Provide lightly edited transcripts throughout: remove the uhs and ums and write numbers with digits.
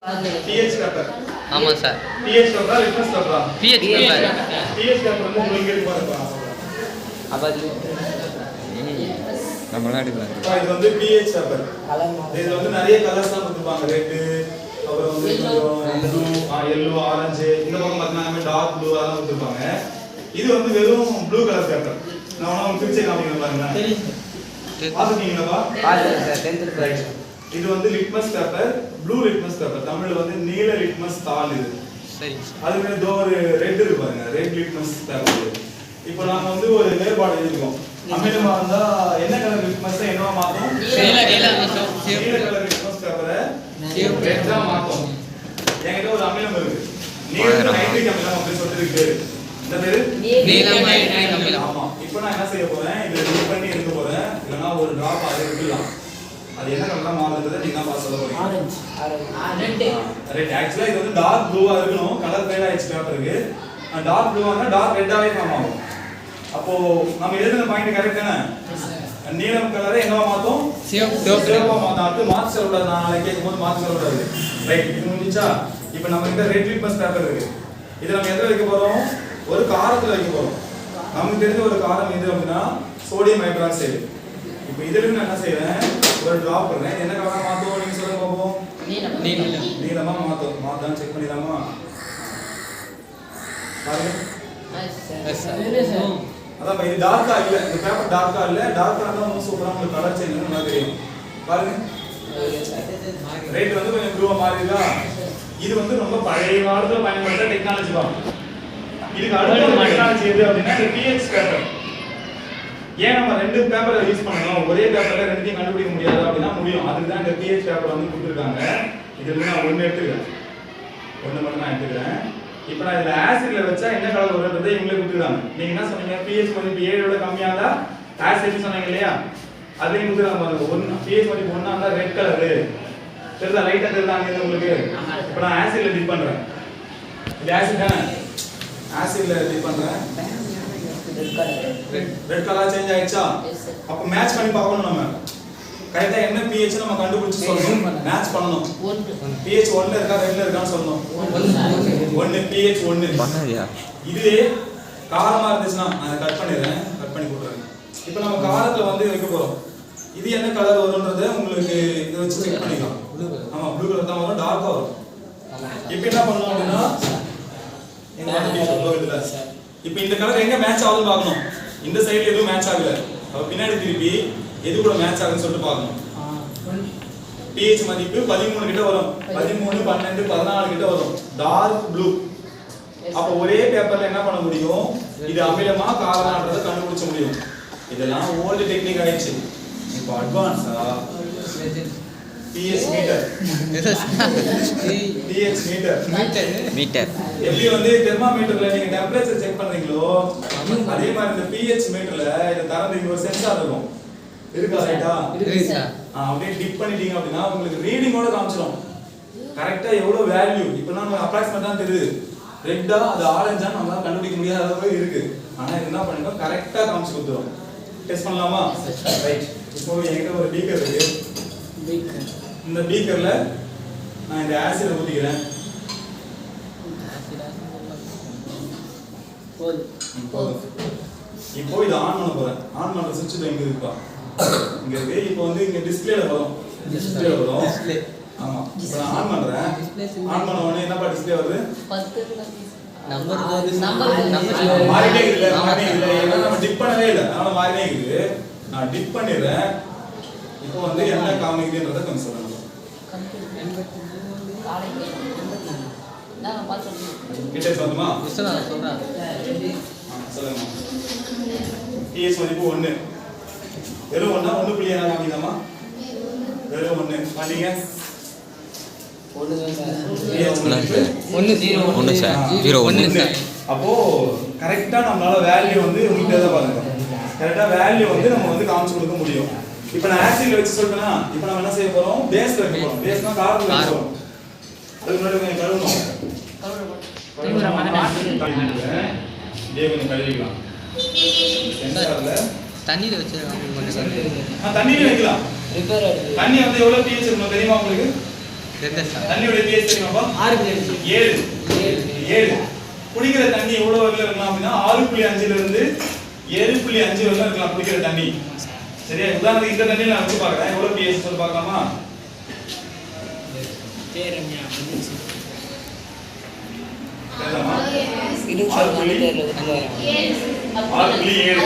pH paper. ஆமா sir. pH பேப்பரா litmus பேப்பரா? pH paper. pH பேப்பர் வந்து உங்களுக்கு இருக்கு பாருங்க. அபாதி நம்மள அடிக்கலாம். இது வந்து pH பேப்பர். இதுல வந்து நிறைய கலர்ஸ் தான் கொடுத்திருப்பாங்க. ரெட், அப்புறம் வந்து ப்ளூ, yellow, ஆரஞ்சு, இந்த பக்கம் பார்த்தீங்கன்னா டார்க் ப்ளூ அதெல்லாம் கொடுத்திருப்பாங்க. இது வந்து வெறும் ப்ளூ கலர் பேப்பர். நான் உங்களுக்கு பிரிச்சு காமிக்கிறேன் பாருங்க. பாத்துட்டீங்களா? பாத்துட்டேன் சார் 10th கிளாஸ். இது வந்து litmus paper, blue litmus paper. தமிழ்ல வந்து நீல லிட்மஸ் தாள் இது. சரி. அதுமே தோ ஒரு ரெட் இருக்கு பாருங்க. Red litmus paper. இப்போ நாம வந்து ஒரு வேறுபாடு எழுதிருக்கோம். அமிலமா இருந்தா என்ன கலர் லிட்மஸ் என்னவா மாத்தும்? நீல கலர் லிட்மஸ் பேப்பரை ரெட்டா மாத்தும். என்கிட்ட ஒரு அமிலம் இருக்கு. நீல நைட்ரிக் அமிலம் அப்படி சொல்லிட்டு இருக்கு. இந்த பேரு நீலம் நைட்ரிக் அமிலம். ஆமா. இப்போ நான் என்ன செய்ய போறேன்? இத ரிமூவ் பண்ணி எடுக்க போறேன். இல்லனா ஒரு டிராப் அது எடுக்கலாம். அது என்ன கலரா மாறுதுன்றதை நீங்க தான் பார்த்து சொல்ல போறீங்க. ஆரஞ்சு. ரெட். ஆக்சுவலா இது வந்து டார்க் ப்ளூவா இருக்கணும். கலர் ஃபேட் ஆயிடுச்சு பேப்பருக்கு. டார்க் ப்ளூவானா டார்க் ரெட்டாவே ஃபார்ம் ஆகும். அப்போ நம்ம எழுதுன பாயிண்ட் கரெக்ட் தானே? நீலம் கலரை என்னவா மாத்தும்? சிவப்பா மாத்தும். அது மார்க் சொல்லக்கூடாது. நான் நாளைக்கு கேட்கும்போது மார்க் சொல்லக்கூடாது. ரைட். இது முடிஞ்சா இப்போ நம்ம கிட்ட ரெட் லிட்மஸ் பேப்பர் இருக்கு. இது நம்ம எதுல வைக்க போறோம்? ஒரு காரத்துல வைக்க போறோம். நமக்கு தெரிஞ்ச ஒரு காரம் எது அப்படின்னா சோடியம் ஹைட்ராக்சைடு. இப்போ இதுல நான் என்ன செய்றேன்? ஒரு டிராப் பண்றேன். என்ன கலரா மாத்தும் நீங்க சொல்லுங்க பாப்போம். நீலமா மாத்தும். மாத்தான்னு செக் பண்ணிடலாமா? பாருங்க. Yes sir. அதான் இது டார்க்கா இல்ல. இந்த பேப்பர் டார்க்கா இல்ல. டார்க்கா இருந்தா இன்னும் சூப்பரா உங்களுக்கு கலர் சேஞ்ச் நல்லா தெரியும். பாருங்க. ரேட் வந்து கொஞ்சம் ப்ளூவா மாறிடுதா? இது வந்து ரொம்ப பழைய காலத்துல பயன்படுத்த டெக்னாலஜி தான். இதுக்கு அடுத்த டெக்னாலஜி எது அப்படின்னா இந்த pH பேப்பர். ஏன் நம்ம ரெண்டு பேப்பரை யூஸ் பண்ணணும்? ஒரே பேப்பர்ல ரெண்டையும் கண்டுபிடிக்க முடியாது அப்படின்னா முடியும். அதுக்கு தான் இந்த pH பேப்பர் வந்து கொடுத்துருக்காங்க. இதுல நான் ஒன்னு எடுத்துக்கிறேன். ஒன்னு மட்டும் நான் எடுத்துக்கிறேன். இப்போ நான் இதுல ஆசிட்ல வச்சா என்ன கலர் வரும்ன்றதை இவங்களே கொடுத்துருக்காங்க. நீங்க என்ன சொன்னீங்க? pH மதிப்பு 7 விட கம்மியா இருந்தா ஆசிட் சொன்னீங்க இல்லையா? அதையும் கொடுத்துருக்காங்க பாருங்க. 1 pH மதிப்பு 1 இருந்தா ரெட் கலர். தெரியுதா? லைட்டா தெரியுதா அங்க உங்களுக்கு? இப்போ நான் ஆசிட்ல டிப் பண்றேன். இது ஆசிட் தானே? ஆசிட்ல டிப் பண்றேன். ரெட் கலர் சேஞ்ச் ஆயிடுச்சா? அப்ப மேட்ச் பண்ணி பார்க்கணும் நம்ம. கரெக்ட்டா என்ன pH நம்ம கண்டுபிடிச்சு சொல்லணும். மேட்ச் பண்ணனும். pH 1ல இருக்கா 2ல இருக்கான்னு சொல்லணும். 1 pH 1 பண்ணாதியா? இதுவே காரமா இருந்துச்சுனா நான் கட் பண்ணிடுறேன். கட் பண்ணி போடுறேன். இப்போ நம்ம காரத்துல வந்து வைக்க போறோம். இது என்ன கலர் வரும்ன்றதை உங்களுக்கு இத வச்சு செக் பண்ணிக்கலாம். ஆமா ப்ளூ கலர் தான் வரும். டார்க்கா வரும். இப்போ என்ன பண்ணனும் அப்படினா இந்த மாதிரி சொல்லுங்க. இப்போ இந்த கலர் எங்க மேட்ச் ஆகுதுன்னு பார்க்கணும். இந்த சைடுல எதுவும் மேட்ச் ஆகல. அப்ப பின்னாடி திருப்பி எது கூட மேட்ச் ஆகுதுன்னு சொல்லிட்டு பார்க்கணும். pH மதிப்பு 13 கிட்ட வரும். 13, 12, 14 கிட்ட வரும். Dark blue. அப்ப ஒரே பேப்பர்ல என்ன பண்ண முடியும்? இது அமிலமா காரமான்றதை கண்டுபிடிக்க முடியும். இதெல்லாம் ஓல்ட் டெக்னிக் ஆயிடுச்சு. இப்போ அட்வான்ஸா pH மீட்டர். pH metre. எப்படி வந்து தெர்மாமீட்டர்ல நீங்க டெம்பரேச்சர் செக் பண்றீங்களோ அதே மாதிரி இந்த pH மீட்டர்ல இத தரதுக்கு ஒரு சென்சார் இருக்கும். இருக்கா ரைட்டா? இருக்கு சார். அப்படியே டிப் பண்ணிட்டீங்க அப்படினா உங்களுக்கு ரீடிங்கோட காமிச்சிரும். கரெக்ட்டா எவ்வளவு வேல்யூ. இப்போ நம்ம அப்ராக்ஸிமேட்டா தான் தெரியுது. ரெட்டா அது ஆரஞ்சா நம்மளால கண்டுபிடிக்க முடியாத அளவுக்கு இருக்கு. ஆனா இது என்ன பண்ணிடும்? கரெக்ட்டா காமிச்சு கொடுத்துரும். டெஸ்ட் பண்ணலாமா? ரைட். இப்போ என்கிட்ட ஒரு பீக்கர் இருக்கு. இந்த பீக்கர்ல நான் இந்த ஆசிட் ஊத்திக்கிறேன். இப்போ இத ஆன் பண்ண போறேன். ஆன் பண்ற சுவிட்ச் எங்க இருக்குப்பா? இங்க இருக்கு. இப்போ வந்து இங்க டிஸ்ப்ளேல வரும். டிஸ்ப்ளே வரும். ஆமா. இப்போ நான் ஆன் பண்றேன். ஆன் பண்ண உடனே என்னப்பா டிஸ்ப்ளே வருது? 10 நம்பர் மாறிட்டே இல்ல. ஏன்னா நம்ம டிப் பண்ணவே இல்ல. அதனால மாறிட்டே இருக்கு. நான் டிப் பண்ணிடுறேன். இப்போ வந்து என்ன காமிக்குதுன்றத கொஞ்சம் சொல்லுங்க. கிட்ட சொல்லுமா? நான் சொல்றேன். சொல்லுங்க. pH மதிப்பு 1. வெறும் 1 1.7 காமிக்குதாமா? வெறும் 1 பாத்தீங்க? 1 சார். 1 சார். அப்போ கரெக்ட்டா நம்மளால வேல்யூ வந்து உங்களுக்கு தான் பாருங்க. கரெக்ட்டா வேல்யூ வந்து நம்ம வந்து காமிச்சு கொடுக்க முடியும். இப்போ நான் ஆசிட்ல வச்சு சொல்றேனா, இப்போ நம்ம என்ன செய்ய போறோம்? பேஸ்ல வைக்க போறோம். பேஸ்னா கார்பன் வைக்க போறோம். அதுக்கு முன்னாடி கொஞ்சம் கழுவணும். இதே கொஞ்சம் கழுவிக்கலாம். சென்சார்ல தண்ணியில வச்சு தண்ணியில வைக்கலாம். தண்ணி வந்து எவ்வளவு pH இருக்கணும் தெரியுமா உங்களுக்கு? தெரியுது சார். தண்ணியோட pH தெரியுமாப்பா? 7. குடிக்கிற தண்ணி எவ்வளவு வரல இருக்கலாம் அப்படின்னா 6.5 ல இருந்து 7.5 வரல இருக்கலாம் குடிக்கிற தண்ணி. சரியா? உதாரணத்துக்கு இந்த தண்ணியில நான் வந்து பார்க்கறேன். எவ்வளவு pH சொல்லி பார்க்கலாமா? தேரம்யா முடிஞ்சு தெரியுமா? இது சொல்லுங்க 6.7.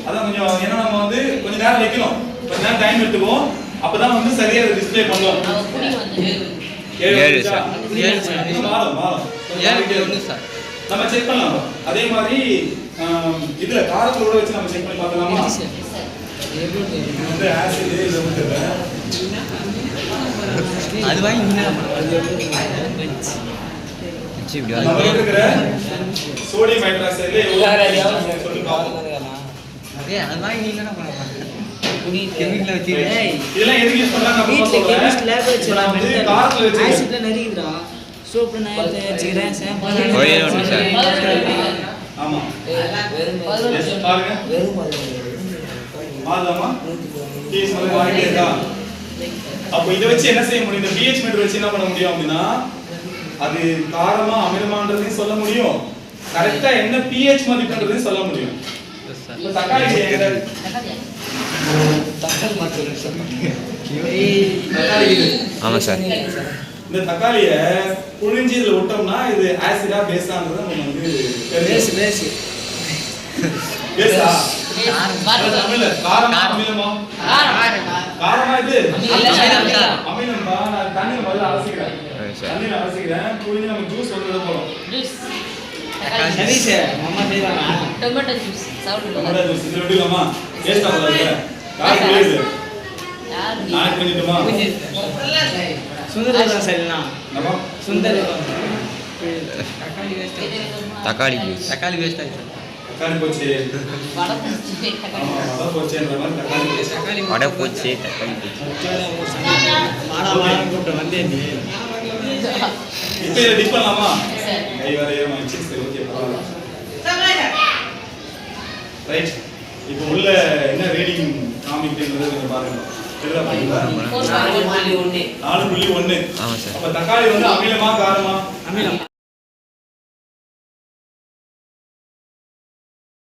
அதான் கொஞ்சம் ஏன்னா நம்ம வந்து கொஞ்ச நேரம் வைக்கணும். கொஞ்ச நேரம் டைம் எடுத்துக்குவோம். அப்பதான் வந்து சரியா டிஸ்ப்ளே பண்ணுவோம். 7 சார். 7 சார். மாறும். 7.1 சார். நம்ம செக் பண்ணலாம். அதே மாதிரி இதுல காரத்தோட வச்சு நம்ம செக் பண்ணி பார்க்கலாமா? இது வந்து ஆசிட் இது வந்து அது வாங்கி நீங்க நம்ம இருக்கிற சோடியம் ஹைட்ராக்சைடுல எவ்வளவு சொல்லி பார்ப்போம். அதே அது வாங்கி நீங்க என்ன பண்ண போறீங்க? கெமிக்கல் வச்சு இதெல்லாம் எதுக்கு யூஸ் பண்றாங்க அப்படி வீட்ல சொல்றேன். கெமிஸ்ட் லேப் வச்சிரலாம் வந்து காரத்துல வச்சு ஆசிட்ல நரிக்குதுடா சோப்பு நான் வச்சிரேன் சாம்பிள் ஒரே ஒன்று சார். ஆமா. Yes, பாருங்க. மாறுதாமா? pH வந்து மாறிட்டே இருக்கா? அப்போ இத வச்சு என்ன செய்ய முடியும்? இந்த pH மீட்டர் வச்சு என்ன பண்ண முடியும் அப்படின்னா அது காரமா அமிலமான்றதையும் சொல்ல முடியும். கரெக்ட்டா என்ன pH மதிப்புன்றதையும் சொல்ல முடியும். இப்ப தக்காளி எங்க? ஆமா சார். இந்த தக்காளியை புழிஞ்சு இதுல விட்டோம்னா இது ஆசிடா பேஸான்றதை நம்ம வந்து பேஸ் பேஸா தமிழ்ல காரமா அமிலமா? காரமா இது அமிலம் சார். அமிலம்பா. நான் தண்ணியில முதல்ல அலசிக்கிறேன். சரி. தண்ணியில அலசிக்கிறேன். புழிஞ்சு நம்ம ஜூஸ் வந்து போறோம். சதீஷ் மாமா செய்வாங்க tomato juice south tomato juice இதுல விடுலாமா? டேஸ்டா போகுது. காய் புளியுது. यार நான் பண்ணிட்டுமா? சுந்தர் தான் சரிண்ணா நம்ம சுந்தர் தக்காளி ஜூஸ். தக்காளி வேஸ்ட் ஆயிடுச்சு. தக்காளி போச்சு. वड़ा पूछे ஆமா வடை போச்சுன்ற மாதிரி தக்காளி போச்சு. வடை போச்சு தக்காளி போச்சு. மாடா மாடம் கூப்பிட்டு வந்தேன் நீ இப்போ இதை டிப் பண்ணலாமா? சார் கை வர ஏமாச்சு. சரி ஓகே பரவாயில்ல. ரைட். இப்போ உள்ள என்ன ரீடிங் காமிக்குதுன்றது கொஞ்சம் பாருங்க. தெரியுதா பாருங்க. 4.1 4.1. ஆமா சார். அப்ப தக்காளி வந்து அமிலமா காரமா? அமிலம்